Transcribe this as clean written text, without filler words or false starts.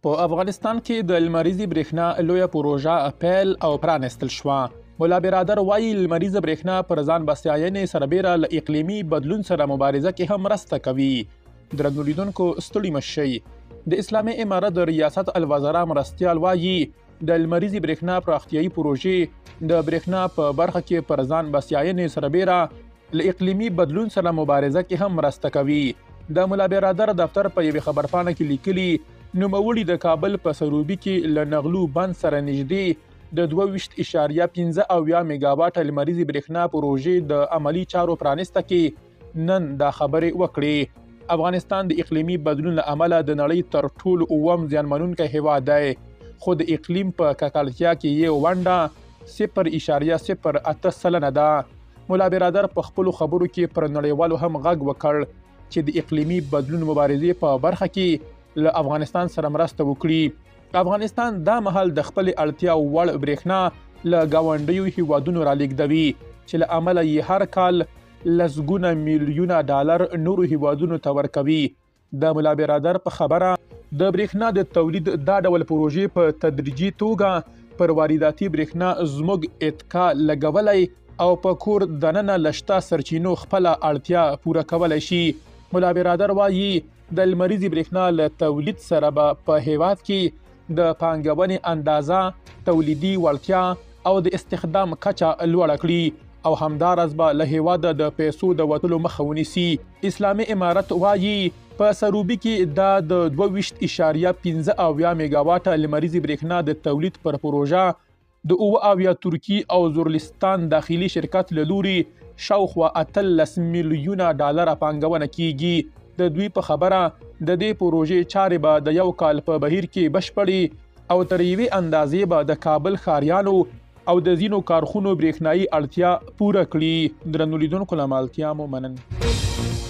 په افغانستان کې د لمریزې برېښنا لویه پروژه پیل او پرانستل شوه. مولا برادر وایي لمریزه برېښنا پر ځان بسیاینې سربیره له اقلیمي بدلون سره مبارزه کې هم مرسته کوي. درنو لیدونکو ستړي مه شئ. د اسلامي امارت د ریاست الوزرا مرستیال وایي د لمریزې برېښنا پراختیایي پروژې د برېښنا په برخه کې پر ځان بسیاینې سربیره له اقلیمي بدلون سره مبارزه کې هم مرسته کوي. د مولا برادر دفتر په یوې خبرپاڼه کې لیکلي نوموړي د کابل په سروبي کې له نغلو بند سره نږدې د 22.15 میګاواټ لمریزې برېښنا پروژې د عملي چارو پرانسته کې نن دا خبرې وکړې. افغانستان د اقلیمي بدلون له امله د نړۍ تر ټولو اووم زیانمنونکی هیواد دی، خو د اقلیم په ککړتیا کې یې ونډه 0.08% ده. مولا برادر په خپلو خبرو کې پر نړیوالو هم غږ وکړ چې د اقلیمي بدلون مبارزې په برخه کې له افغانستان سره مرسته وکړي. افغانستان دا مهال د خپلې اړتیا وړ برېښنا له ګاونډیو هیوادونو رالیږدوي چې له امله یې هر کال لسګونه میلیونه ډالر نورو هیوادونو ته ورکوي. د مولا برادر په خبره د برېښنا د تولید دا ډول پروژې په تدریجي توګه پر وارداتي برېښنا زموږ اتکا لګولی او په کور دننه لشته سرچینو خپله اړتیا پوره کولی شي. مولا برادر وایي د لمریزې برېښنا له تولید سره به په هیواد کې د پانګونې اندازه، تولیدي وړتیا او د استخدام کچه لوړه کړي او همداراز به له هیواده د پیسو د وتلو مخه ونیسي. اسلامي امارت وایي په سروبي کې دا د 22.15 میګاواټه لمریزې برېښنا د تولید پر پروژه د 78 ترکی او زورلستان داخلي شرکت له لوري شاوخوا 18 میلیونه ډالر پانګونه کیږي. د دوی په خبره د دې پروژې چارې به د یو کال په بهیر کې بشپړې او تر یوې اندازې به د کابل ښاریانو او د ځینو کارخونو برېښنایي اړتیا پوره کړي. درنو لیدونکو له مالتیا مو مننه.